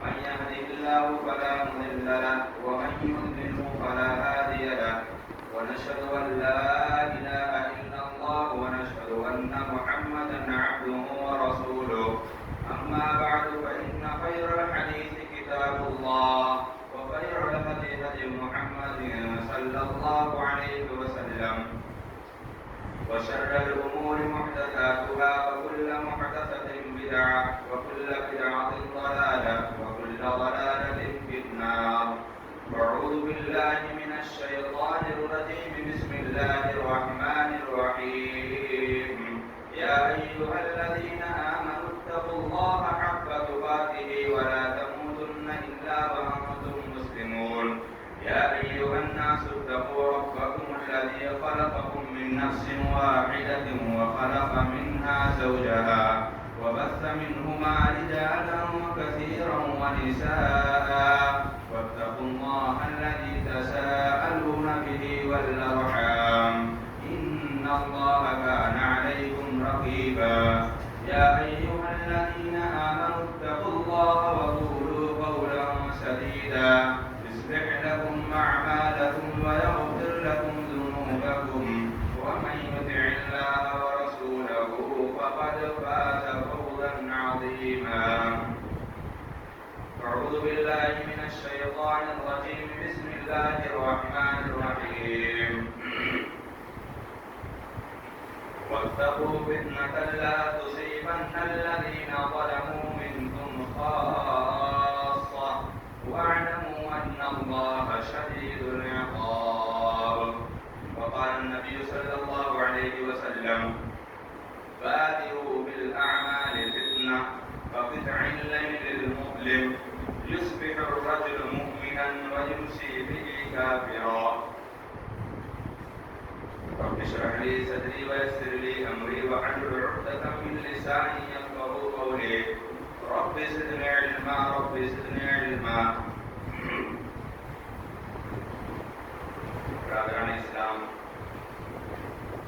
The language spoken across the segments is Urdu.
من يهده الله فلا مضل له ومن يضلل فلا هادي له ونشهد أن لا إله إلا الله ونشهد أن محمدا عبده ورسوله أما بعد فإن خير الحديث كتاب الله وخير الهدي هدي محمد صلى الله عليه وسلم وشر الأمور محدثاتها وكل محدثة بدعة وكل بدعة ضلالة وكل ضلالة في النار. أعوذ بالله من الشيطان الرجيم. بسم الله الرحمن الرحيم. يا أيها الذين آمنوا اتقوا الله حق تقاته ولا تموتن إلا وأنتم مسلمون. يا أيها الناس اتقوا ربكم الذي خلقكم من نفس واحدة وخلق منها زوجها وبث منهما رجالا كثيرا ونساء واتقوا الله الذي تساءلون به والأرحام إن الله كان عليكم رقيبا. يا أيها الذين آمنوا اتقوا الله وقولوا قولا سديدا يصلح لكم أعمالكم ويغفر لكم ذنوبكم ومن يطع الله ورسوله فقد فاز فوزا عظيما. أعوذ بالله من الشيطان الرجيم. بسم الله الرحمن الرحيم. واتقوا فتنة لا تصيبن الذين ظلموا منكم خاصة واعلموا أن الله شديد العقاب. وقال النبي صلى الله عليه وسلم بادروا بالأعمال فتنة كقطع الليل المظلم يصبح الرجل مؤمنا ويمسي به كافرا. رب اشرح لي صدري ويسر لي أمري واحلل عقدة من لساني يفقهوا قولي. رب زدني علما رب زدنی علما. برادران اسلام،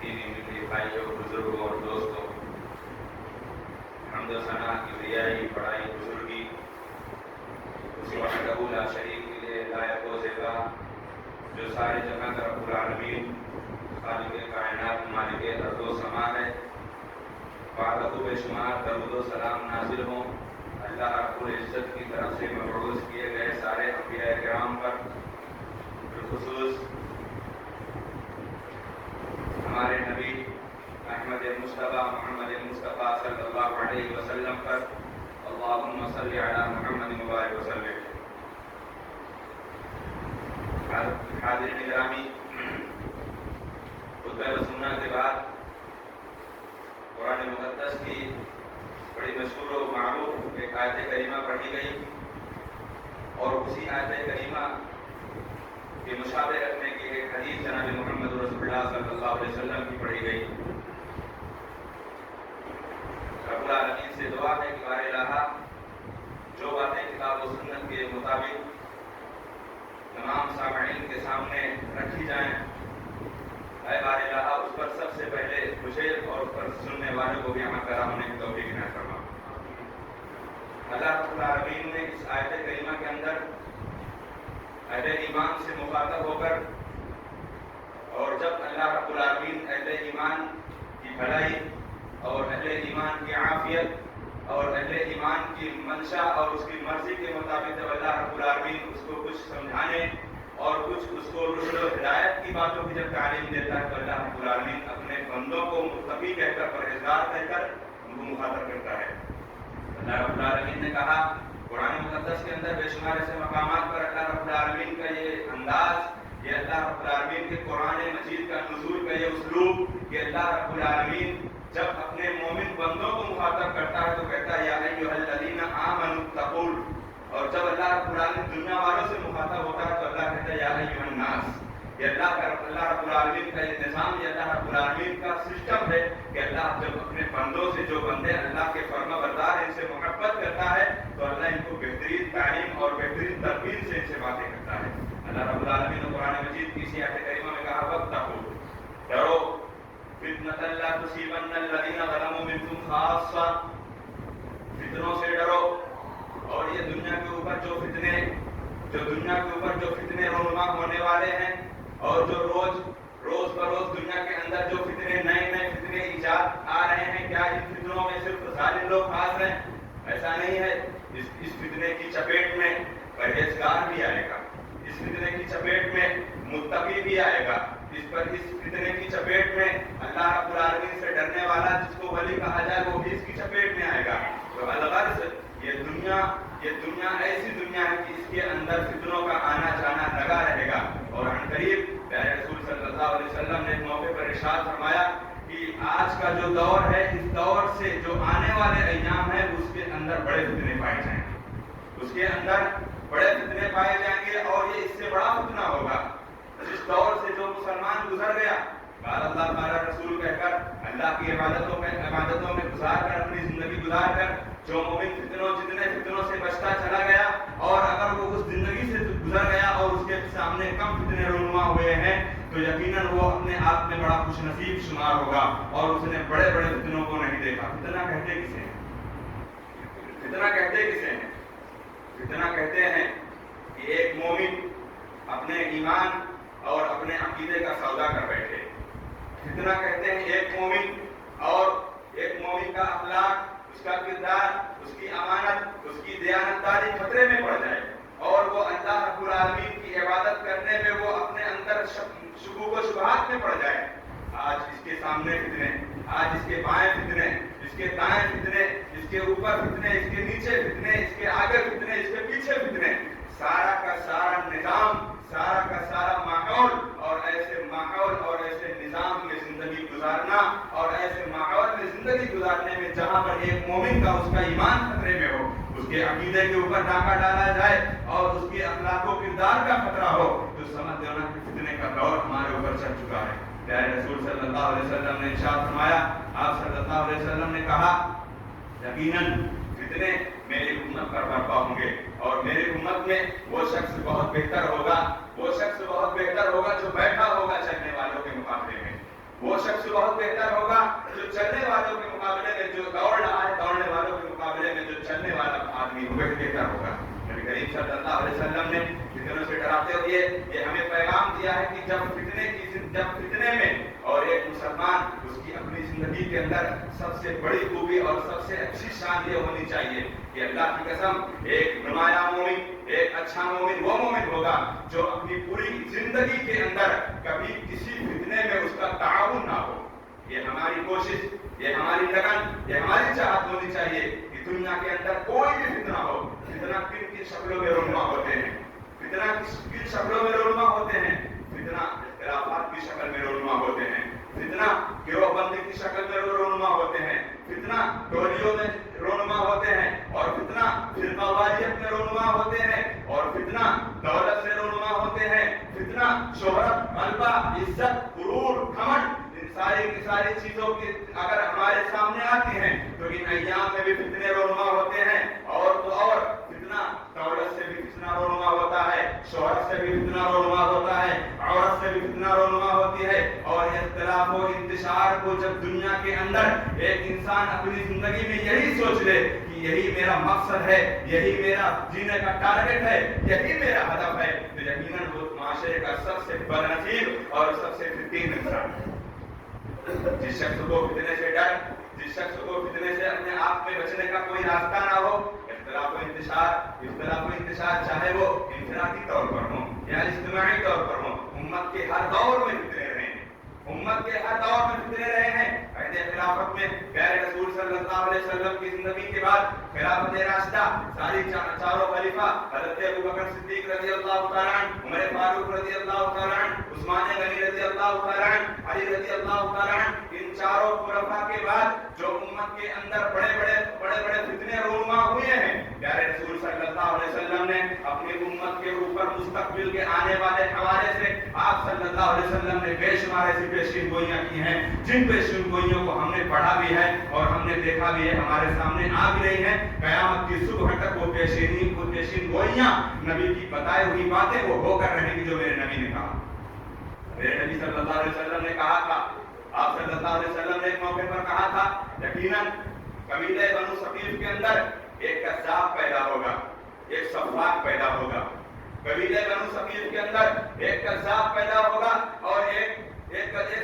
دینی ملی بھائیوں، بزرگوں اور دوستوں، حمد و ثنا کی ریائی بڑائی بزرگی اسی وحدہ لا شریک کے لیے لائق و زیبا، جو سارے جہاں کا رب العالمین خالق کائنات مالک ارض و سما ہے. بعد بے شمار درود و سلام نازل ہوں اللہ رب العزت کی طرف سے مبعوث کیے گئے سارے انبیاء کرام پر، بالخصوص ہمارے نبی احمد مصطفیٰ محمد مصطفیٰ صلی اللہ علیہ وسلم پر. اللہم صلی علی محمد وبارک وسلم. حاضرین گرامی، خطبہ و سنہ کے بعد قرآن مقدس کی بڑی مشہور و معروف ایک آیت کریمہ پڑھی گئی اور اسی آیت کریمہ کے مشابہ رکھنے کی ایک حدیث جناب محمد رسول اللہ صلی اللہ علیہ وسلم کی پڑھی گئی. رب العالمین سے دعا ہے کہ بار الہ جو باتیں کتاب و سنت کے مطابق تمام سامعین کے سامنے رکھی جائیں، اے بار الہ اس پر سب سے پہلے مجھے اور اس پر سننے والوں کو بھی عمل کرا ہونے کی توفیق عنایت فرما. اللہ رب العالمین نے اس آیت کریمہ کے اندر اہل ایمان سے مخاطب ہو کر، اور جب اللہ رب العالمین اہل ایمان کی بھلائی اور اہل ایمان کی عافیت اور اہل ایمان کی منشا اور اس کی مرضی کے مطابق جب اللہ رب العالمین اس کو کچھ سمجھانے اور کچھ اس کو رشد و ہدایت کی باتوں کی جب تعلیم دیتا ہے تو اللہ رب العالمین اپنے بندوں کو متقی کہہ کر، پرہیزگار کہہ کر ان کو مخاطب کرتا ہے. اللہ رب العالمین نے کہا قرآن مقدس کے اندر بے شمار ایسے مقامات پر اللہ رب العالمین کا یہ انداز، یہ اللہ رب العالمین کے قرآن مجید کا نزول کا یہ اسلوب کہ اللہ رب العالمین جب اپنے مومن بندوں کو مخاطب کرتا ہے تو کہتا ہے یا ایھا الذین آمنوا اتقوا، اور جب اللہ رب العالمین دنیا والوں سے مخاطب ہوتا ہے تو اللہ کہتا ہے یا ایھا الناس. یہ اللہ رب العالمین کا یہ نظام، یہ اللہ رب العالمین کا سسٹم ہے کہ اللہ جب اپنے بندوں سے، جو بندے اللہ کے فرما بردار ہیں، ان سے محبت کرتا ہے تو اللہ ان کو بہترین تعلیم اور بہترین تربیت سے ان سے باتیں کرتا ہے. اللہ رب العالمین نے قرآن مجید کی اسی آیت کریمہ میں کہا واتقوا، ڈرو، فتنۃ لا تصیبن الذین ظلموا منکم خاصہ، فتنوں سے ڈرو اور یہ دنیا کے اوپر جو دنیا کے اوپر جو فتنے رونما ہونے والے ہیں اور جو روز بروز دنیا کے اندر جو فتنے نئے فتنے ایجاد آ رہے ہیں، کیا ان فتنوں میں صرف ظالم لوگ پھنس رہے ہیں؟ ایسا نہیں ہے. اس فتنے کی چپیٹ میں پرہیزگار بھی آئے گا، اس فتنے کی چپیٹ میں متقی بھی آئے گا، اس فتنے کی چپیٹ میں اللہ رب العالمین سے ڈرنے والا جس کو ولی کہا جائے وہ بھی اس کی چپیٹ میں آئے گا. تو الغرض یہ دنیا ایسی دنیا ہے کہ اس کے اندر فتنوں کا آنا جانا لگا رہے گا. اور عنقریب پیارے رسول صلی اللہ علیہ وسلم نے ایک موقع پر ارشاد فرمایا کہ آج کا جو دور ہے، اس دور سے جو آنے والے ایام ہیں اس کے اندر بڑے فتنے پائے جائیں گے، اس کے اندر بڑے فتنے پائے جائیں گے. اور یہ اس سے بڑا فتنہ ہوگا جس دور سے جو مسلمان گزر گیا، قال اللہ تعالیٰ رسول کہہ کر اللہ کی عبادتوں میں گزار کر اپنی زندگی گزار کر جو مومن جتنے فتنوں سے بچتا چلا گیا، اور اگر وہ اس زندگی سے گزر گیا اور اس کے سامنے کم فتنے رونما ہوئے ہیں تو یقیناً وہ اپنے آپ میں بڑا خوش نصیب شمار ہوگا اور اس نے بڑے فتنوں کو نہیں دیکھا. فتنہ کہتے کسے ہیں؟ فتنہ کہتے ہیں کہ ایک مومن اپنے ایمان اور اپنے عقیدے کا سودا کر بیٹھے. فتنہ کہتے ہیں ایک مومن کا اخلاق، اس کا کردار، اس کی امانت، اس کی دیانتداری خطرے میں پڑ جائے اور وہ اللہ رب العالمین کی عبادت کرنے میں وہ اپنے اندر شکوک و شبہات میں پڑ جائے. آج اس کے سامنے فتنے، آج اس کے بائیں فتنے، اس کے دائیں فتنے، اس کے اوپر فتنے، اس کے نیچے فتنے، اس کے آگے فتنے، اس کے پیچھے فتنے. سارا کا سارا نظام، سارا کا سارا ماحول اور ایسے نظام میں زندگی گزارنا اور ایسے ماحول میں زندگی گزارنے میں جہاں پر ایک مومن کا اس کا ایمان خطرے میں ہو، اس کے عقیدے کے اوپر ڈاکہ ڈالا جائے اور اس کے اخلاق و کردار کا خطرہ ہو، تو سمجھ لینا کہ فتنے کا دور ہمارے اوپر چل چکا ہے. پیارے رسول صلی اللہ علیہ وسلم نے ارشاد فرمایا، آپ صلی اللہ علیہ وسلم نے کہا یقیناً فتنے میری امت پر برپا ہوں گے اور میری امت میں وہ شخص بہت بہتر ہوگا جو بیٹھا ہوگا چلنے والوں کے مقابلے میں، وہ شخص بہت بہتر ہوگا جو چلنے والوں کے مقابلے میں، جو دوڑ رہا ہے دوڑنے والوں کے مقابلے میں جو چلنے والا آدمی ہوگا بہتر ہوگا. نبی کریم صلی اللہ علیہ وسلم نے فتنوں سے ڈراتے ہوئے یہ ہمیں پیغام دیا ہے کہ جب فتنے میں اور ایک مسلمان اس کی اپنی زندگی کے اندر سب سے بڑی خوبی اور سب سے اچھی شان یہ ہونی چاہیے کہ اللہ کی قسم ایک نمایاں مومن، ایک اچھا مومن وہ مومن ہوگا جو اپنی پوری زندگی کے اندر کبھی کسی فتنے میں اس کا تعاون نہ ہو. یہ ہماری کوشش، یہ ہماری لگن، یہ ہماری چاہت ہونی چاہیے کہ دنیا کے اندر کوئی بھی فتنہ ہو. فتنہ کن شکلوں میں رونما ہوتے ہیں؟ فتنہ کن شکلوں میں رونما ہوتے ہیں؟ فتنہ اختلافات کی شکل میں رونما ہوتے ہیں، فتنہ گروہ بندی کی شکل میں رونما ہوتے ہیں، فتنہ ٹولیوں میں رونما ہوتے ہیں، اور فتنہ فرقہ واریت میں رونما ہوتے ہیں، اور فتنہ دولت سے رونما ہوتے ہیں، فتنہ شہرت، غلبہ، عزت، غرور، گھمنڈ، ان ساری چیزوں کی اگر ہمارے سامنے آتی ہیں تو ان ایام میں بھی فتنے رونما ہوتے ہیں. اور فتنہ دولت سے بھی فتنہ رونما ہوتا ہے، شہرت سے بھی فتنہ رونما ہوتا ہے، عورت سے بھی فتنہ رونما ہوتی ہے. اور اختلاف و انتشار کو جب دنیا کے اندر ایک انسان اپنی زندگی میں یہی سوچ لے کہ یہی میرا مقصد ہے، یہی میرا جینے کا ٹارگٹ ہے، یہی میرا ہدف ہے، تو یقیناً وہ معاشرے کا سب سے بدنصیب اور سب سے فتین انسان ہے. جس شخص کو فتنے سے ڈر، جس شخص کو فتنے سے اپنے آپ میں بچنے کا کوئی راستہ نہ ہو، اختلاف و انتشار چاہے وہ انفرادی طور پر ہوں یا اجتماعی طور پر ہوں، امت کے ہر دور میں فتنے رہے ہیں، امت کے ہر دور میں فتنے رہے ہیں. عہد خلافت میں پیارے رسول صلی اللہ علیہ وسلم کی زندگی کے بعد خلافت راشدہ ساری چاروں خلیفہ حضرت ابوبکر صدیق رضی اللہ تعالیٰ عنہ، عمر فاروق رضی اللہ تعالیٰ عنہ، عثمان غنی رضی اللہ تعالیٰ عنہ، علی رضی اللہ تعالیٰ عنہ، ان چاروں خلفاء کے بعد جو امت کے اندر بڑے فتنے رونما ہوئے ہیں، پیارے رسول صلی اللہ علیہ وسلم نے اپنی امت کے اوپر مستقبل کے آنے والے حوالے سے آپ صلی اللہ علیہ وسلم نے بے شمار ایسی پیشین گوئیاں کی ہیں جن پیشین گوئیوں کو ہم نے پڑھا بھی ہے اور ہم نے دیکھا بھی ہے، ہمارے سامنے آ بھی رہی ہیں. قیامت کی صبح تک وہ پیشین گوئیاں نبی کی بتائی ہوئی باتیں وہ ہو کر رہیں گی جو میرے نبی نے کہا. میرے نبی صلی اللہ علیہ وسلم نے کہا تھا، آپ صلی اللہ علیہ وسلم نے ایک موقع پر کہا تھا یقیناً قبیلہ بنو ثقیف کے اندر ایک کذاب پیدا ہوگا، ایک سفاک پیدا ہوگا. قبیلے بنو ثقیف کے اندر ایک کذاب پیدا ہوگا اور ایک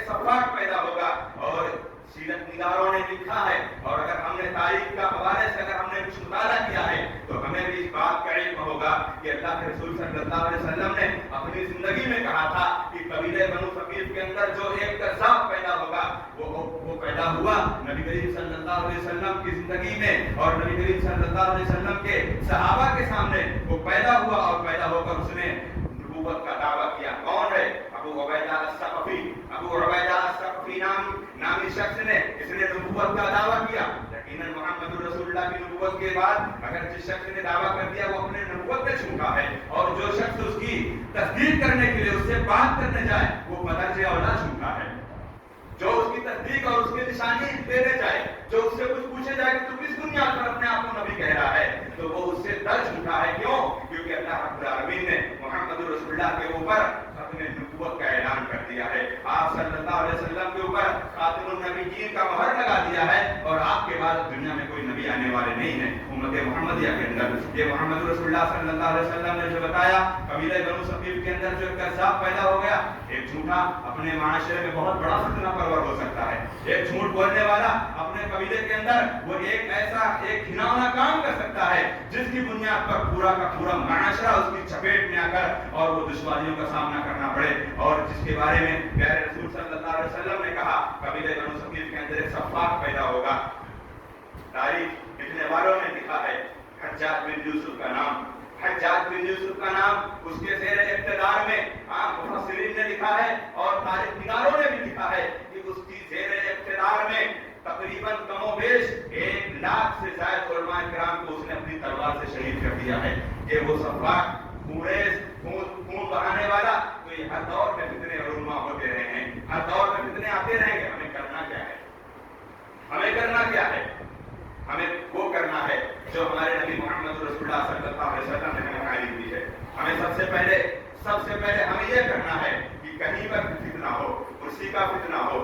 سفاک پیدا ہوگا. اور سیرت نگاروں نے لکھا ہے اور اگر ہم نے تاریخ کا حوالے سے اگر ہم نے کچھ مطالعہ کیا ہے تو ہمیں بھی اس بات کا علم ہوگا کہ اللہ کے رسول صلی اللہ علیہ وسلم نے اپنی زندگی میں کہا تھا کہ قبیلے بنو ثقیف کے اندر جو ایک کذاب پیدا ہوگا وہ پیدا ہوا نبی کریم صلی اللہ علیہ وسلم کی زندگی میں اور نبی کریم صلی اللہ علیہ وسلم کے صحابہ کے سامنے وہ پیدا ہوا اور پیدا ہو کر اس نے نبوت کا دعویٰ کیا. کون ہے؟ ابو عبیدہ الثقفی. ابو عبیدہ الثقفی نامی شخص نے اس نے نبوت کا دعویٰ کیا. یقیناً محمد رسول اللہ کی نبوت کے بعد اگر جس شخص نے دعویٰ کر دیا وہ اپنے نبوت میں جھوٹا ہے اور جو شخص اس کی تصدیق کرنے کے لیے اس سے بات کرنے جائے وہ بدرجہ اولا جھوٹا ہے. جو اس کی تصدیق اور اس کی نشانی دینے جائے, جو اس سے کچھ پوچھے جائے کہ تو کس بنیاد پر اپنے آپ کو نبی کہہ رہا ہے, تو وہ اس سے درج اٹھا ہے. کیوں؟ کیونکہ اللہ رب العالمین نے محمد رسول اللہ کے اوپر اپنے نبوت کا اعلان کر دیا ہے. آپ صلی اللہ علیہ وسلم کے اوپر خاتم النبیین کا مہر لگا دیا ہے اور آپ کے بعد دنیا میں کوئی نبی آنے والے نہیں ہیں امت محمدیہ کے اندر. یہ محمد رسول اللہ صلی اللہ علیہ وسلم نے جو بتایا قبیلہ بنو ثقیف کے اندر جو کذاب پیدا ہو گیا, ایک جھوٹا اپنے معاشرے میں بہت بڑا فتنہ پرور ہو سکتا ہے. ایک جھوٹ بولنے والا اپنے قبیلے کے اندر وہ ایک گھناؤنا کام کر سکتا ہے جس کی بنیاد پر پورا کا پورا معاشرہ اس کی چپیٹ میں آ کر اور وہ دشواریوں کا سامنا کرنا پڑے. اور جس کے بارے میں پیارے رسول صلی اللہ علیہ وسلم نے کہا قبیلہ بنو ثقیف کے اندر ایک سفاک پیدا ہوگا. تاریخ لکھنے والوں نے لکھا ہے حجاج بن یوسف کا نام, حجاج بن یوسف کا نام اس کے زیر اقتدار میں مفسرین نے لکھا ہے اور تاریخ نگاروں نے بھی لکھا ہے کہ اس کی زیر اقتدار میں تقریباً کم و بیش 1 لاکھ سے زائد علماء کرام کو اس نے اپنی تلوار سے شہید کر دیا ہے. کہ وہ سفاک خون بہانے والا, تو یہ ہر دور میں فتنے علماء ہوتے رہے ہیں, ہر دور میں فتنے آتے رہیں گے. ہمیں کرنا کیا ہے؟ ہمیں کرنا کیا ہے؟ ہمیں وہ کرنا ہے جو ہمارے نبی محمد رسول اللہ صلی اللہ علیہ وسلم نے ہمیں تعلیم دی ہے. ہمیں سب سے پہلے ہمیں یہ کرنا ہے کہ کہیں پر فتنہ ہو, کرسی کا فتنہ ہو,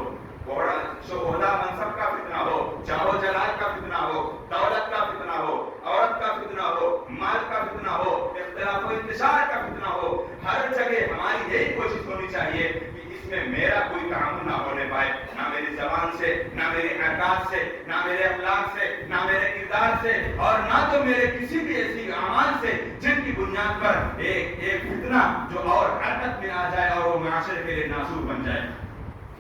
عہدہ منصب کا فتنہ ہو, جاہ و جلال کا فتنہ ہو, دولت کا فتنہ ہو, عورت کا فتنہ ہو, مال کا فتنہ ہو, اختلاف و انتشار کا فتنہ ہو, ہر جگہ ہماری یہی کوشش ہونی چاہیے کہ اس میں میرا کوئی تعاون نہ ہونے پائے, نہ میری زبان سے, نہ میرے حرکات سے, نہ میرے اخلاق سے, نہ میرے کردار سے, اور نہ تو میرے کسی بھی ایسی اعمال سے جن کی بنیاد پر ایک فتنہ جو اور حرکت میں آ جائے اور وہ معاشرے کے لیے ناسور بن جائے.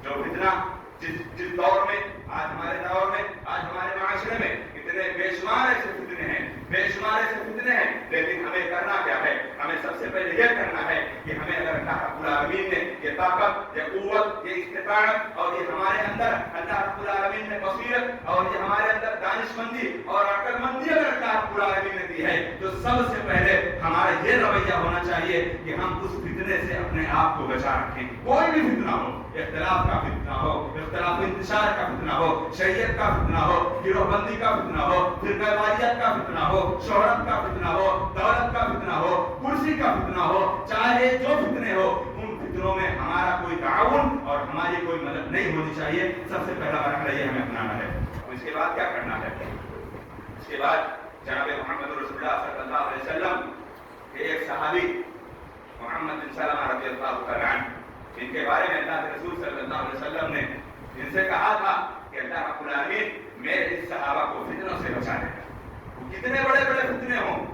جو فتنہ جس دور میں آج ہمارے دور میں آج ہمارے معاشرے میں اتنے بے شمار ایسے فتنے ہیں, لیکن ہمیں کرنا کیا ہے؟ ہمیں سب سے پہلے یہ کرنا ہے کہ ہمیں اگر اللہ رب العالمین نے یہ طاقت, یہ قوت, یہ استطاعت اور یہ ہمارے اندر اللہ رب العالمین نے بصیرت اور یہ ہمارے اندر دانش مندی اور عقل مندی اگر اللہ رب العالمین نے دی ہے, تو سب سے پہلے ہمارا یہ رویہ ہونا چاہیے کہ ہم اس فتنے سے اپنے آپ کو بچا رکھیں. کوئی بھی فتنہ ہو, اختلاف کا فتنہ ہو, اختلاف انتشار کا فتنہ ہو, شریعت کا فتنہ ہو, گروہ بندی کا فتنہ ہو, فرقہ واریت کا فتنہ ہو, شہرت کا فتنہ ہو, دولت کا فتنہ ہو, کرسی کا فتنہ ہو, چاہے جو فتنے ہو, ان فتنوں میں ہمارا کوئی تعاون اور ہماری کوئی مدد نہیں ہونی چاہیے. سب سے پہلا مرحلہ یہ ہمیں اپنانا ہے. اور اس کے بعد کیا کرنا ہے؟ اس کے بعد جناب محمد رسول اللہ صلی اللہ علیہ وسلم کے ایک صحابی محمد بن سلمہ رضی اللہ تعالیٰ عنہ, ان کے بارے میں اللہ کے رسول صلی اللہ علیہ وسلم نے ان سے کہا تھا کہ اللہ رب العالمین میرے اس صحابہ کو فتنوں سے بچا لے گا. کتنے بڑے بڑے فتنے ہوں,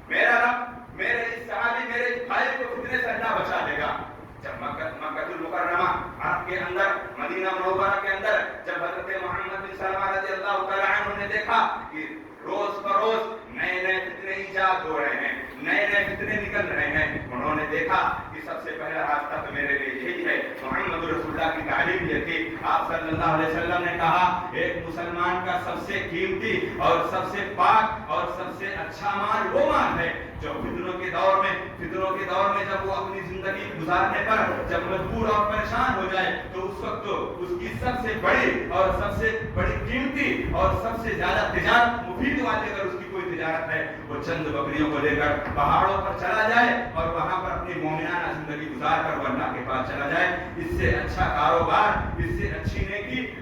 میرا رب میرے اس صحابی, میرے اس بھائی کو فتنے سے اللہ بچا لے گا. جب مکہ المکرمہ عرب کے اندر, مدینہ منورہ کے اندر جب حضرت محمد بن سلمہ رضی اللہ تعالیٰ عنہ نے دیکھا کہ روز بروز نئے فتنے ایجاد ہو رہے ہیں, نئے فتنے نکل رہے ہیں, انہوں نے دیکھا کہ سب سے پہلا راستہ تو میرے لیے یہی ہے. محمد رسول اللہ کی تعلیم یہ تھی. آپ صلی اللہ علیہ وسلم نے کہا ایک مسلمان کا سب سے قیمتی اور سب سے پاک اور سب سے اچھا مال وہ مال ہے جو فتنوں کے دور میں جب وہ اپنی زندگی گزارنے پر جب مجبور اور پریشان ہو جائے تو اس وقت تو اس کی سب سے بڑی اور سب سے بڑی قیمتی اور سب سے زیادہ تجارت مفید والی اگر اس کی کوئی تجارت ہے, وہ چند بکریوں کو لے کر پہاڑوں پر چلا جائے اور وہاں پر اپنی مومنانہ زندگی گزار کر وہ اللہ کے پاس چلا جائے. اس سے اچھا کاروبار, اس سے اچھی نیکی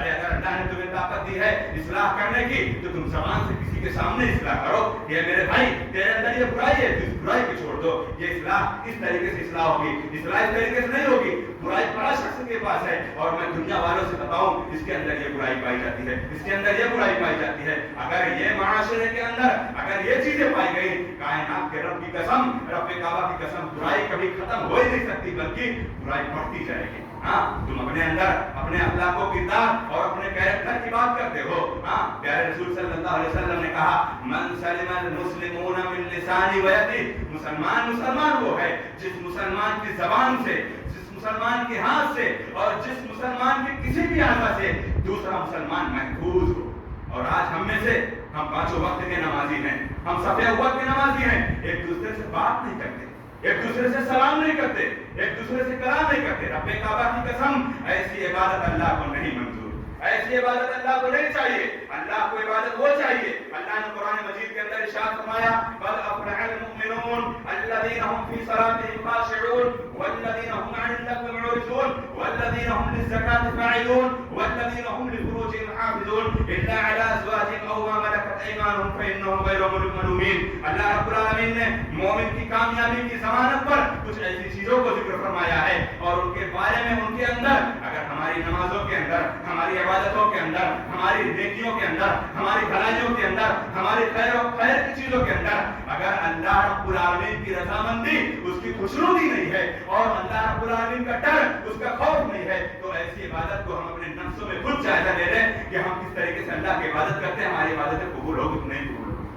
ارے اگر اللہ نے تمہیں طاقت دی ہے اصلاح کرنے کی تو تم زبان سے کسی کے سامنے اصلاح کرو کہ میرے بھائی تیرے اندر یہ برائی ہے، تو اس برائی کو چھوڑ دو، یہ اصلاح اس طریقے سے اصلاح ہوگی، اصلاح اس طریقے سے نہیں ہوگی، برائی بڑا شخص کے پاس ہے اور میں دنیا والوں سے بتاؤں اس کے اندر یہ برائی پائی جاتی ہے، اس کے اندر یہ برائی پائی جاتی ہے، اگر یہ معاشرے کے اندر اگر یہ چیزیں پائی گئی، کائنات کے رب کی قسم، رب کعبہ کی قسم، برائی کبھی ختم ہو ہی نہیں سکتی بلکہ برائی بڑھتی جائے گی۔ ہاں تم اپنے اندر اپنے اخلاق و کردار اور اپنے کیریکٹر کی بات کرتے ہو، ہاں پیارے رسول صلی اللہ علیہ وسلم نے کہا من سلم المسلمون من لسانی و یدی، مسلمان وہ ہے جس مسلمان کی زبان سے، جس مسلمان کے ہاتھ سے اور جس مسلمان کے کسی بھی اعضاء سے دوسرا مسلمان محفوظ ہو۔ اور آج ہم میں سے ہم پانچوں وقت کے نمازی ہیں، ہم صف اول کے نمازی ہیں، ایک دوسرے سے بات نہیں کرتے، ایک دوسرے سے سلام نہیں کرتے، ایک دوسرے سے کلام نہیں کرتے۔ رب کعبہ کی قسم ایسی عبادت اللہ کو نہیں منظور، ایسی عبادت اللہ کو نہیں چاہیے، اللہ کو عبادت وہ چاہیے۔ اللہ نے قرآن مجید کے اندر ارشاد فرمایا قد افلح المؤمنون الذين هم في صلاتهم خاشعون والذين هم عن اللغو معرضون والذين هم للزكاة فاعلون والذين هم لفروجهم حافظون إلا على أزواجهم أو ما ملكت أيمانهم فإنهم غير ملومين۔ اللہ رب العالمین نے مومن کی کامیابی کی ضمانت پر کچھ ایسی چیزوں کو ذکر فرمایا ہے اور ان کے بارے میں ان کے اندر اگر ہماری نمازوں کے اندر، ہماری عبادتوں کے اندر، ہماری نیکیوں کے اندر، ہماری بھلائیوں کے اندر، ہماری خیر کی چیزوں کے اندر اگر اللہ رب العالمین کی رضامندی، اس کی خوشنودی نہیں ہے اور اللہ رب العالمین کا ڈر، اس کا خوف نہیں ہے، تو ایسی عبادت کو ہم اپنے نفسوں میں خود جائزہ لے لیں کہ ہم کس طریقے سے اللہ کی عبادت کرتے ہیں، ہماری عبادتیں قبول ہوگی کہ نہیں قبول ہوگی۔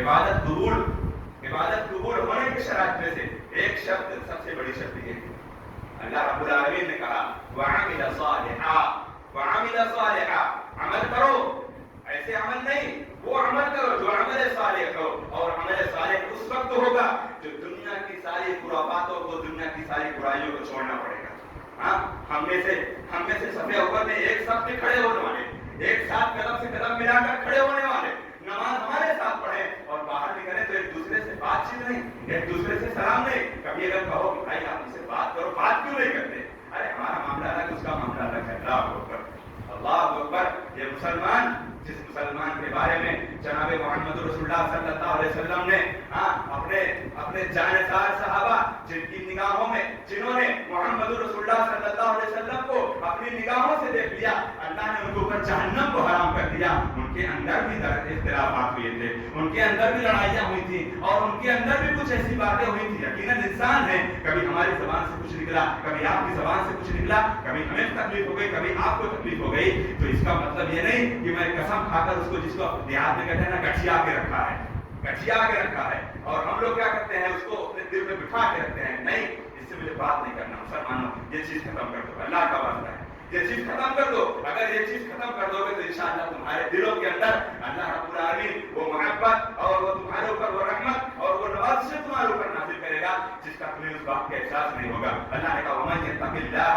عبادت قبول ہونے کے شرائط میں سے ایک شرط، سب سے بڑی شرط یہ ہے، اللہ رب العالمین نے کہا وَعَمِلَ صَالِحًا، عمل کرو، ایسے عمل نہیں، وہ عمل کرو جو عمل صالح ہو، اور عمل صالح اس وقت ہوگا جو دنیا کی ساری خرافاتوں کو، دنیا کی ساری برائیوں کو چھوڑنا پڑے گا۔ ہاں ہم میں سے صف اول میں ایک صف میں کھڑے ہونے والے، ایک ساتھ قدم سے قدم ملا کر کھڑے ہونے والے، نماز ہمارے ساتھ پڑھیں اور باہر نکلیں تو ایک دوسرے سے بات چیت نہیں، ایک دوسرے سے سلام نہیں۔ کبھی اگر کہو کہ بھائی آپ مجھ سے بات کرو، بات کیوں نہیں کرتے؟ ارے ہمارا معاملہ الگ، اس کا معاملہ الگ ہے۔ اللہ اکبر۔ یہ مسلمان، جس مسلمان کے بارے میں جناب محمد رسول اللہ صلی اللہ علیہ وسلم نے اپنے جانثار صحابہ جن کی نگاہوں میں، جنہوں نے محمد رسول اللہ صلی اللہ علیہ وسلم کو اپنی نگاہوں سے دیکھ لیا، اللہ نے ان کے اوپر جہنم کو حرام کر دیا۔ ان کے اندر بھی اختلافات ہوئے تھے، ان کے اندر بھی لڑائیاں ہوئی تھیں اور ان کے اندر بھی کچھ ایسی باتیں ہوئی تھیں۔ یقیناً انسان ہے، کبھی ہماری زبان سے کچھ نکلا، کبھی آپ کی زبان سے کچھ نکلا، کبھی ہمیں تکلیف ہو گئی، کبھی آپ کو تکلیف ہو گئی، تو اس کا مطلب یہ نہیں کہ میں قسم کھا کر اس کو، جس کو دیہات میں کہتے ہیں نا گٹھیا کے رکھا ہے اور ہم لوگ کیا کرتے ہیں اس کو اپنے دل میں بٹھا کے رکھتے ہیں، نہیں، اس سے مجھے بات نہیں کرنا۔ مسلمانوں یہ چیز ختم کر دو، اللہ کا واسطہ ہے، یہ چیز ختم کر دو۔ اگر یہ چیز ختم کر دو گے تو انشاءاللہ تمہارے دلوں کے اندر اللہ رب العالمین وہ محبت اور وہ تمہارے اوپر وہ رحمت اور وہ نوازش تمہارے اوپر نازل کرے گا جس کا تمہیں اس بات کا احساس نہیں ہوگا۔ اللہ نے کہا وَمَن يَتَّقِ اللَّهَ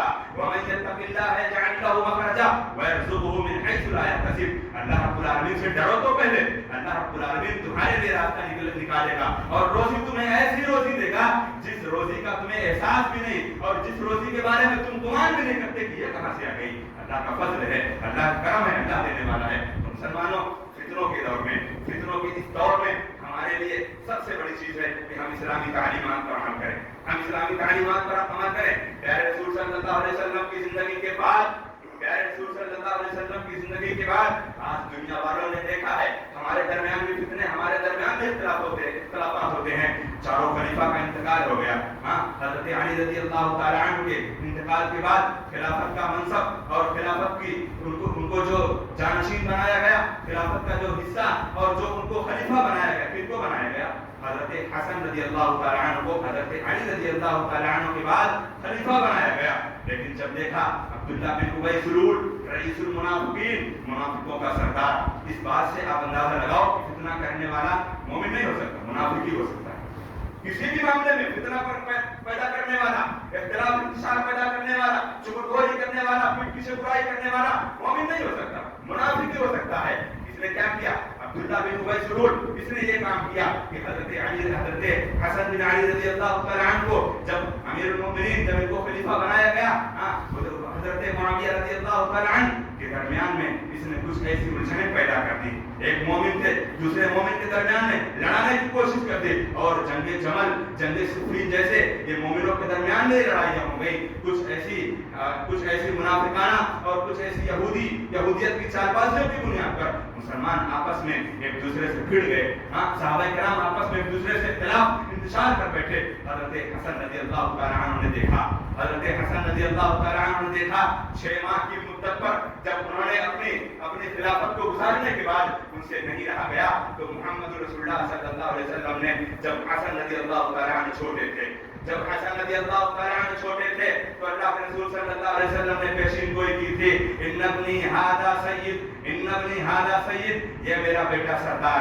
يَجْعَلْ لَهُ مَخْرَجًا وَيَرْزُقْهُ مِنْ حَيْثُ لَا يَحْتَسِبُ۔ اللہ رب العالمین سے ڈرو تو پہلے اللہ رب العالمین تمہارے لیے راستہ نکالے گا اور روزی تمہیں ایسی روزی دے گا جس روزی کا تمہیں احساس بھی نہیں اور جس روزی کے بارے میں تم گمان بھی نہیں کرتے کہ یہ کہاں سے آ گئی۔ اللہ کا فضل ہے، اللہ کا کرم ہے، اللہ دینے والا ہے۔ مسلمانوں، فتنوں کے دور میں، فتنوں کے اس دور میں ہمارے لیے سب سے بڑی چیز ہے کہ ہم اسلامی تعلیمات پر عمل کریں، ہم اسلامی تعلیمات پر عمل کریں۔ پیارے رسول صلی اللہ علیہ وسلم کی زندگی کے بعد، پیارے رسول صلی اللہ علیہ وسلم کی زندگی کے بعد آج دنیا والوں نے دیکھا ہے ہمارے درمیان بھی فتنے، ہمارے درمیان بھی اختلافات ہوتے ہیں۔ چاروں خلیفہ کا انتقال ہو گیا، ہاں حضرت علی رضی اللہ تعالی عنہ کے انتقال کے بعد خلافت کا منصب اور خلافت کی ان کو جو جانشین بنایا گیا، خلافت کا جو حصہ اور جو ان کو خلیفہ بنایا گیا، کن کو بنایا گیا؟ حضرت حسن رضی اللہ تعالی عنہ کو حضرت علی رضی اللہ تعالی عنہ کے بعد خلیفہ بنایا گیا۔ لیکن جب دیکھا عبداللہ بن ابی سلول رئیس المنافقین، منافقوں کا سردار، اس بات سے آپ اندازہ لگاؤ کہ فتنہ کرنے والا مومن نہیں ہو سکتا، منافق ہی ہو سکتا ہے۔ کسی بھی معاملے میں فتنہ پیدا کرنے والا، اختلاف انتشار پیدا کرنے والا، چغلخوری کرنے والا، پیٹ پیچھے برائی کرنے والا مومن نہیں ہو سکتا، منافق ہی ہو سکتا ہے۔ اس نے کیا کیا؟ عبداللہ بن ابی سلول اس نے یہ کام کیا کہ حضرت حسن بن علی رضی اللہ تعالی عنہ کو جب امیر المومنین، جب ان کو خلیفہ بنایا گیا، حضرت حضرت معاویہ رضی اللہ تعالیٰ عنہ کے درمیان میں اس نے کچھ ایسی الجھنیں پیدا کر دی. ایک مومن تھے دوسرے مومن کے درمیان میں لڑانے کی کوشش کرتے اور جنگ جمل جنگ صفین جیسے یہ مومنوں کے درمیان میں لڑائیاں ہو گئی. کچھ ایسی منافقانہ اور کچھ ایسی یہودیت کی چال بازیوں کی بنیاد پر مسلمان آپس میں ایک دوسرے سے بھڑ گئے. صحابہ کرام آپس میں ایک دوسرے سے اختلاف انتشار کر بیٹھے. حضرت حسن رضی اللہ تعالیٰ عنہ نے دیکھا حضرت حسن رضی اللہ تعالیٰ عنہ نے دیکھا 6 ماہ کی مدت پر جب انہوں نے اپنی خلافت کو گزارنے کے بعد ان سے نہیں رہا گیا تو محمد رسول اللہ صلی اللہ علیہ وسلم نے جب حسن رضی اللہ تعالیٰ عنہ چھوٹے تھے تو اللہ کے رسول صلی اللہ علیہ وسلم نے پیشین گوئی کی تھی ان ابنی ھذا سید یہ میرا بیٹا سردار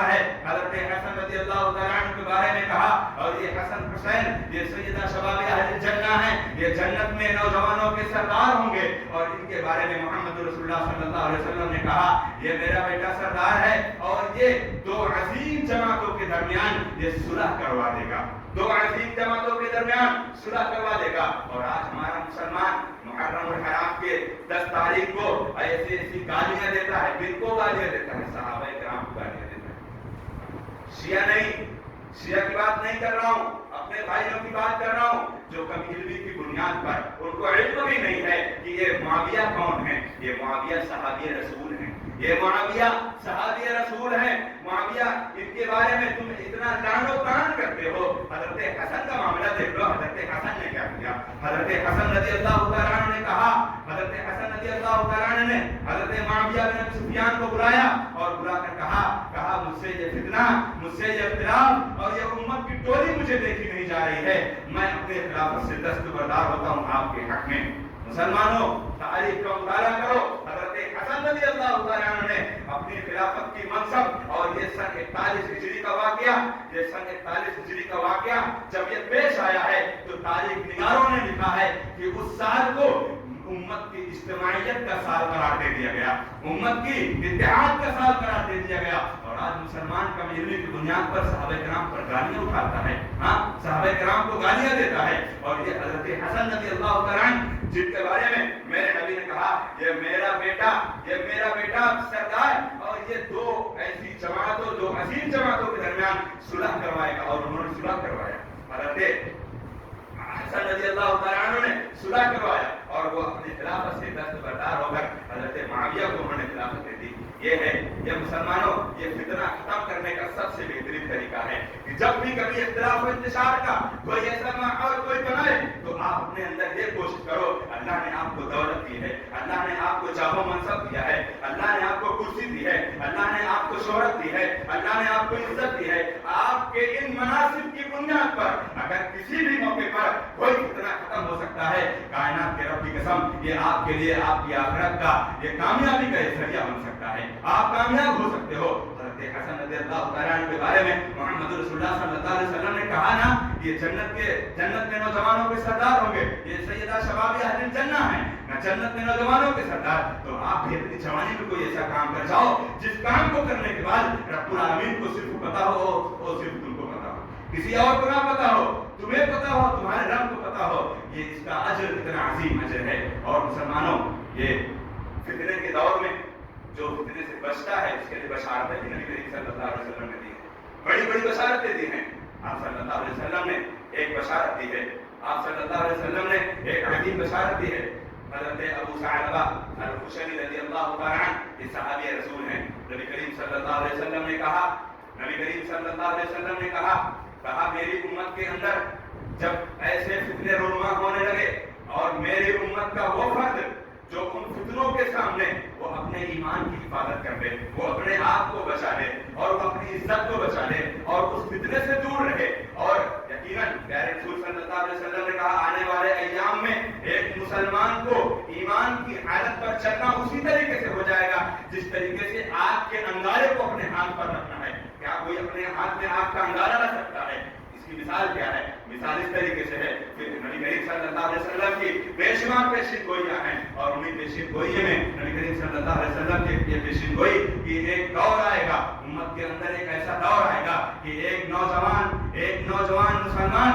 ہے حضرت حسن رضی اللہ تعالیٰ عنہ کے بارے میں کہا اور یہ حسن حسین یہ سیدہ شباب اہل الجنہ ہیں یہ جنت میں نوجوانوں کے سردار ہوں گے. اور ان کے بارے میں محمد رسول اللہ صلی اللہ علیہ وسلم نے کہا یہ میرا بیٹا سردار ہے اور یہ 2 عظیم جماعتوں کے درمیان یہ صلح کروا دے گا 2 عظیم جماعتوں کے درمیان صلح کروا دے گا. اور آج ہمارا مسلمان محرم الحرام کے 10 تاریخ کو ایسی گالیاں دیتا ہے کن کو گالیاں دیتا ہے صحابہ کرام کو گالیاں دیتا ہے. شیعہ کی بات نہیں کر رہا ہوں اپنے بھائیوں کی بات کر رہا ہوں جو کبھی علمی کی بنیاد پر ان کو علم بھی نہیں ہے کہ یہ معاویہ کون ہے. یہ معاویہ صحابی رسول ہیں معاویہ ان کے بارے میں تم اتنا لعن و طعن کرتے ہو. حضرت حسن کا معاملہ دیکھ لو حضرت حسن نے کیا کیا. حضرت حسن رضی اللہ تعالیٰ عنہ نے کہا حضرت حسن رضی اللہ تعالیٰ عنہ نے حضرت معاویہ بن ابی سفیان کو بلایا اور بلا کر کہا مجھ سے یہ فتنہ مجھ سے یہ اختلاف اور یہ امت کی ٹولی مجھے دیکھی نہیں جا رہی ہے. میں اپنے خلافت سے دستبردار ہوتا ہوں آپ کے حق میں. مسلمانوں تاریخ کا مطالعہ کرو. حضرت حسن رضی اللہ تعالیٰ عنہ نے اپنی خلافت کی منصب اور یہ سن 41 ہجری کا واقعہ جب یہ پیش آیا ہے تو تاریخ نگاروں نے لکھا ہے کہ اس سال کو امت کی اجتماعیت کا سال قرار دے دیا گیا امت کی اتحاد کا سال قرار دے دیا گیا. اور آج مسلمان کمزوری کی بنیاد پر صحابہ کرام پر گالیاں اٹھاتا ہے صحابہ کرام کو گالیاں دیتا ہے. اور یہ حضرت حسن رضی اللہ تعالیٰ عنہ جن کے بارے میں میرے نبی نے کہا یہ میرا بیٹا سردار اور یہ 2 ایسی جماعتوں 2 عظیم جماعتوں کے درمیان صلح کروائے گا. اور انہوں نے صلح کروایا. حضرت حسن رضی اللہ تعالیٰ عنہ نے صلح کروایا اور وہ اپنی خلافت سے دستبردار ہو کر حضرت معاویہ کو انہوں نے خلافت دے دی. یہ مسلمانوں یہ فتنہ ختم کرنے کا سب سے بہترین طریقہ ہے کہ جب بھی کبھی اختلاف و انتشار کا کوئی ایسا ماحول کوئی بنائے تو آپ اپنے اندر یہ کوشش کرو اللہ نے آپ کو دولت دی ہے اللہ نے آپ کو جاہ و منصب دیا ہے اللہ نے آپ کو کرسی دی ہے اللہ نے آپ کو شہرت دی ہے اللہ نے آپ کو عزت دی ہے. آپ کے ان مناصب کی بنیاد پر اگر کسی بھی موقع پر کوئی فتنہ ختم ہو سکتا ہے کائنات کے رب کی قسم یہ آپ کے لیے آپ کی آخرت کا یہ کامیابی کا ذریعہ بن سکتا ہے. آپ کامیاب ہو سکتے ہو. حضرت حسن رضی اللہ تعالیٰ عنہ کے بارے میں محمد رسول اللہ صلی اللہ علیہ وسلم نے کہا نا یہ جنت میں نوجوانوں کے سردار ہوں گے. یہ سیدہ شباب اہل الجنہ ہیں نہ جنت میں نوجوانوں کے سردار. تو آپ بھی اپنی جوانی میں کوئی ایسا کام کر جاؤ جس کام کو کرنے کے بعد رب العالمین کو صرف پتا ہو اور صرف تم کو پتا ہو کسی اور کو نہ پتا ہو تمہیں پتا ہو تمہارے رب کو پتا ہو. یہ اس کا اجر کتنا عظیم اجر ہے. اور مسلمانوں یہ فتنے کے دور میں جو فتنے سے بچتا ہے اس کے لیے بشارتیں بھی نبی کریم صلی اللہ علیہ وسلم نے دی ہیں. بڑی بڑی بشارتیں دی ہیں. آپ صلی اللہ علیہ وسلم نے ایک بشارت دی ہے. آپ صلی اللہ علیہ وسلم نے ایک عظیم بشارت دی ہے. حضرت ابو ثعلبہ الخشنی رضی اللہ تعالیٰ عنہ یہ صحابی رسول ہیں. نبی کریم صلی اللہ علیہ وسلم نے کہا میری امت کے اندر جب ایسے فتنے رونما ہونے لگے اور میری امت کا وہ فرد جو ان فتنوں کے سامنے وہ اپنے ایمان کی حفاظت کر لے وہ اپنے آپ کو بچا لے اور وہ اپنی عزت کو بچا لے اور اس فتنے سے دور رہے. اور یقیناً پیارے رسول صلی اللہ علیہ وسلم نے کہا آنے والے ایام میں ایک مسلمان کو ایمان کی حالت پر چلنا اسی طریقے سے ہو جائے گا جس طریقے سے آگ کے انگارے کو اپنے ہاتھ پر رکھنا ہے. کیا کوئی اپنے ہاتھ میں آگ کا انگارہ رکھ سکتا ہے؟ اس کی مثال کیا ہے؟ مثال اس طریقے سے ہے کہ نبی کریم صلی اللہ علیہ وسلم کی بے شمار پیشین گوئیاں ہیں اور انہیں پیشین گوئیوں میں نبی کریم صلی اللہ علیہ وسلم کی یہ پیشین گوئی کہ ایک دور آئے گا امت کے اندر ایک ایسا دور آئے گا کہ ایک نوجوان مسلمان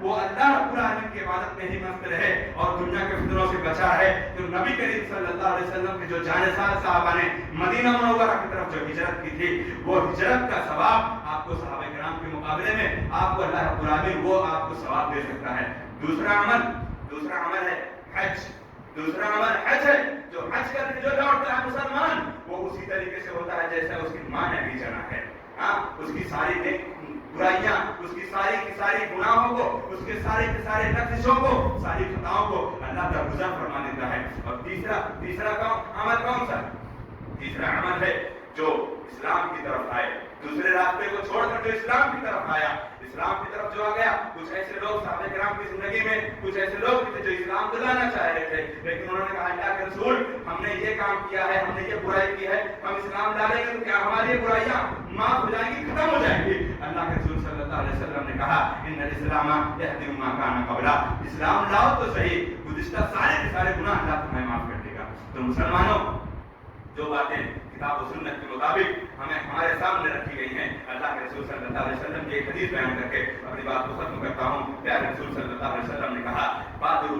وہ اللہ رب العالمین کی عبادت میں ہی مست رہے اور دنیا کے فتنوں سے بچا رہے. تو نبی کریم صلی اللہ علیہ وسلم کے جو جانثار صحابہ نے مدینہ منورہ کی طرف جو ہجرت کی تھی, وہ ہجرت کا ثواب آپ کو صحابہ کرام کے مقابلے میں آپ کو اللہ رب العالمین وہ آپ کو ثواب دے سکتا ہے. دوسرا عمل ہے حج. دوسرا عمل حج ہے. جو حج کر کے جو لوٹتا ہے مسلمان, وہ اسی طریقے سے ہوتا ہے جیسے اس کی ماں نے بھی جانا ہے. اس کی ساری برائیاں, اس کی ساری گناہوں کو, اس کے سارے لفظوں کو, ساری خطاؤں کو اللہ درگزر فرما دیتا ہے. اور تیسرا عمل کون سا؟ تیسرا عمل ہے جو اسلام کی طرف آئے, دوسرے راستے کو چھوڑ کر جو اسلام کی طرف آیا. اسلام کی طرف جو آ گیا, کچھ ایسے لوگ صحابہ کرام کی زندگی میں کچھ ایسے لوگ تھے جو اسلام کو لانا چاہ رہے تھے, لیکن انہوں نے کہا اللہ کے رسول ہم نے یہ کام کیا ہے, ہم نے یہ برائی کی ہے, ہم اسلام لا لیں گے تو کیا ہماری یہ برائیاں معاف ہو جائیں گی, ختم ہو جائیں گی؟ اللہ کے رسول صلی اللہ علیہ وسلم نے کہا ان الاسلام یہدی ما کان قبلا, اسلام لاؤ تو صحیح, گزشتہ سارے گناہ اللہ تمہیں معاف کر دے گا. تو مسلمانوں, جو باتیں کتاب و سنت کے مطابق ہمیں ہمارے سامنے رکھی گئی ہیں, اللہ کے رسول صلی اللہ علیہ وسلم کی ایک حدیث بیان کر کے اپنی بات کو ختم کرتا ہوں. پیارے رسول صلی اللہ علیہ وسلم نے کہا بادروا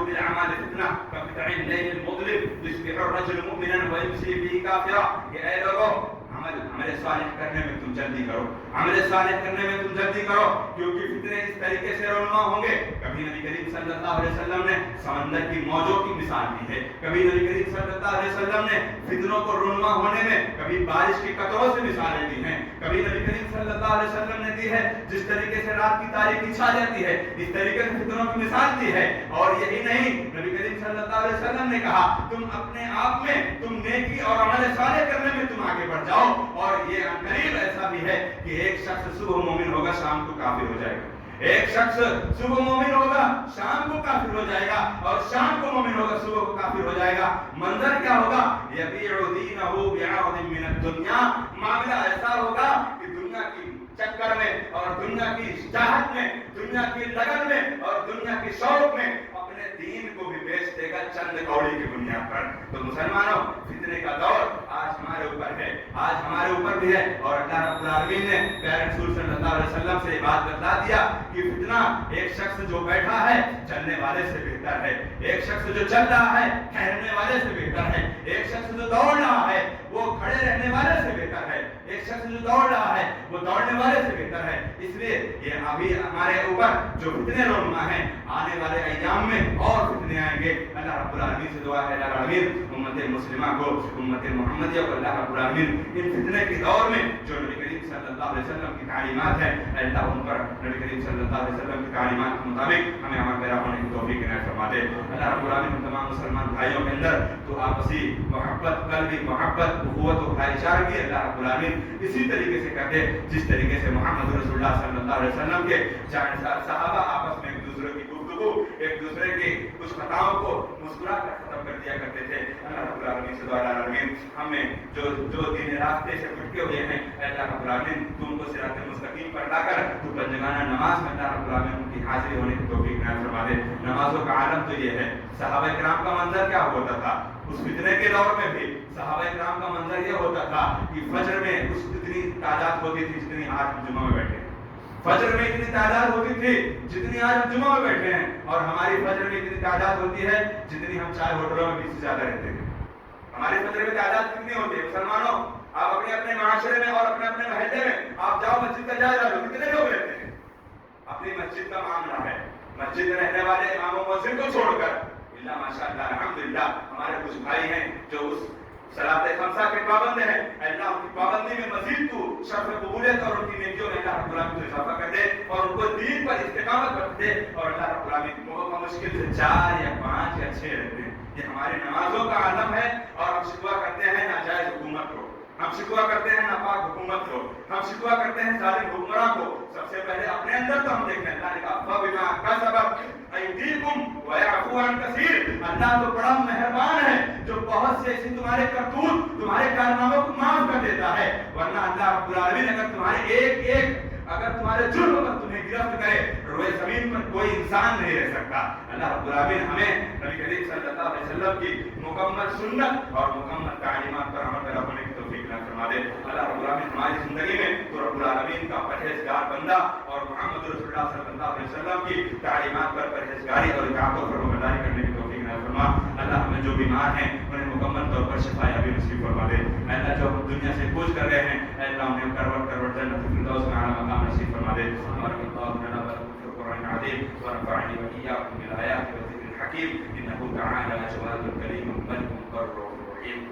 بالاعمال فتنہ کقطع الليل المظلم يصبح الرجل مؤمنا ويمسي به كافرا. کہ اے لوگوں, عمل صالح کرنے میں تم جلدی کرو, عمل صالح کرنے میں تم جلدی کرو, کیونکہ فتنے اس طریقے سے رونما ہوں گے. کبھی نبی کریم صلی اللہ علیہ وسلم نے سمندر کی موجوں کی مثال دی ہے, کبھی نبی کریم صلی اللہ علیہ وسلم نے فتنوں کو رونما ہونے میں کبھی بارش کی قطروں سے مثالیں دی ہیں, کبھی نبی کریم صلی اللہ علیہ وسلم نے دی ہے جس طریقے سے رات کی تاریکی چھا جاتی ہے, اس طریقے سے فتنوں کی مثال دی ہے. اور یہی نہیں, نبی کریم صلی اللہ علیہ وسلم نے کہا تم اپنے آپ میں تم نیکی اور عمل صالح کرنے میں تم آگے بڑھ جاؤ. اور یہ قریب ایسا بھی ہے کہ ایک شخص صبح مومن ہوگا, شام کو کافر ہو جائے گا. ایک شخص صبح مومن ہوگا, شام کو کافر ہو جائے گا, اور شام کو مومن ہوگا, صبح کو کافر ہو جائے گا. منظر کیا ہوگا؟ یبیع دینہ بعرض من الدنیا. معاملہ ایسا ہوگا کہ دنیا کی چکر میں اور دنیا کی چاہت میں, دنیا کی لگن میں اور دنیا کی شوق میں اپنے دین کو بھی بیچ دے گا چند کوڑی کی بنیاد پر. تو مسلمانوں, فتنے کا دور آج ہمارے اوپر ہے, آج ہمارے اوپر بھی ہے. اور اللہ رب العالمین نے پیارے رسول صلی اللہ علیہ وسلم سے یہ بات بتلا دیا کہ فتنہ ایک شخص جو بیٹھا ہے چلنے والے سے بہتر ہے, ایک شخص جو چل رہا ہے ٹھہرنے والے سے بہتر ہے, ایک شخص جو دوڑ رہا ہے وہ کھڑے رہنے والے سے بہتر ہے, ایک شخص جو دوڑ رہا ہے وہ دوڑنے والے سے بہتر ہے. اس لیے یہ ابھی ہمارے اوپر جو فتنے رونما ہیں, آنے والے ایام میں اور فتنے آئیں گے. اللہ رب العالمین سے دعا ہے اللہ العالمین امت مسلمہ کو, امت محمدیہ کو اللہ رب العالمین ان فتنے کے دور میں جو نبی کریم صلی اللہ علیہ وسلم کی تعلیمات ہیں, اللہ ان پر نبی کریم صلی اللہ علیہ وسلم کی تعلیمات کے مطابق ہمیں عمل پیرا ہونے کی توفیق عنایت فرما دے. اللہ رب العالمین تمام مسلمان بھائیوں کے اندر تو آپسی محبت, قلبی محبت, اخوت و بھائی چارگی اللہ رب العالمین اسی طریقے سے کر دے جس طریقے سے محمد رسول اللہ صلی اللہ علیہ وسلم کے جانثار صحابہ آپس میں ایک دوسرے کی گفتگو, ایک دوسرے کی کچھ خطاؤں کو مسکرا کر ختم کر دیا کرتے تھے. اللہ رب العالمین سے دعا العالمین ہمیں جو دین راستے سے بھٹکے ہوئے ہیں, اللہ رب العالمین تم کو صراط مستقیم پر لا کر تو پنجگانہ نماز میں اللہ رب العالمین ان کی حاضری ہونے کی توفیق عنایت فرما دے. نمازوں کا عالم تو یہ ہے, صحابہ کرام کا منظر کیا ہوتا تھا اس فتنے کے دور میں بھی. صحابہ کرام کا منظر یہ ہوتا تھا کہ فجر میں اس اتنی تعداد ہوتی تھی جتنی آج ہم جمعہ میں بیٹھے ہیں, فجر میں اتنی تعداد ہوتی تھی جتنی آج ہم جمعہ میں بیٹھے ہیں, اور ہماری فجر میں اتنی تعداد ہوتی ہے جتنی ہم چائے ہوٹلوں میں بھی سے زیادہ رہتے ہیں. ہماری فجر میں تعداد کتنی ہوتی ہے مسلمانوں؟ آپ اپنے اپنے معاشرے میں اور اپنے اپنے محلے میں آپ جاؤ, مسجد کا جائزہ لو, کتنے لوگ رہتے ہیں؟ اپنی مسجد کا معاملہ ہے, مسجد میں رہنے والے امام و مؤذن کو چھوڑ کر اللہ ماشاءاللہ الحمدللہ ہمارے کچھ بھائی ہیں جو اس صلاۃ خمسہ کے پابند ہیں. اللہ ان کی پابندی میں مزید تو شرف قبولیت اور ان کی نیکیوں میں اللہ رب العالمین کو اضافہ کر دے اور ان کو دین پر استقامت بخش دے. اور اللہ رب العالمین مشکل سے 4 یا 5 یا 6 رہتے ہیں. یہ ہماری نمازوں کا عالم ہے. اور ہم شکوہ کرتے ہیں ناجائز حکومت کو, ہم شکوہ کرتے ہیں ناپاک حکومت کو, ہم شکوہ کرتے ہیں ظالم حکمراں کو. سب سے پہلے اپنے اندر تو ہم دیکھیں, اللہ نے کہا فَبِمَا كَسَبَتْ أَيْدِيكُمْ وَيَعْفُو عَنْ كَثِيرٍ. اللہ تو بڑا مہربان ہے جو بہت سے ایسی تمہارے کرتوت, تمہارے کارناموں کو معاف کر دیتا ہے. ورنہ اللہ رب العالمین اگر تمہارے جرم پر تمہیں گرفت کرے, روئے زمین پر کوئی انسان نہیں رہ سکتا. اللہ رب العالمین ہمیں نبی کریم صلی اللہ علیہ وسلم کی مکمل سنت اور مکمل تعلیمات پر عمل پیرا ہونے کی توفیق عطا فرمائے. فرما دے. اللہ رب العالمین ہماری زندگی میں تو رب العالمین کا پرہیزگار بندہ اور محمد رسول اللہ صلی اللہ علیہ وسلم کی تعلیمات پر پرہیزگاری اور اطاعت و فرمانبرداری کرنے کی توفیق عطا فرما. اللہ ہمیں جو بیمار ہیں انہیں مکمل طور پر شفا یابی نصیب فرما دے. اللہ جو ہم دنیا سے کوچ کر رہے ہیں اللہ انہیں کروٹ جنت الفردوس میں اعلیٰ مقام نصیب فرما دے. بارک اللہ لنا ولکم فی القرآن العظیم ونفعنی وإياکم بالآیات والذکر الحکیم انہ تعالی جواد کریم ملک بر رحیم.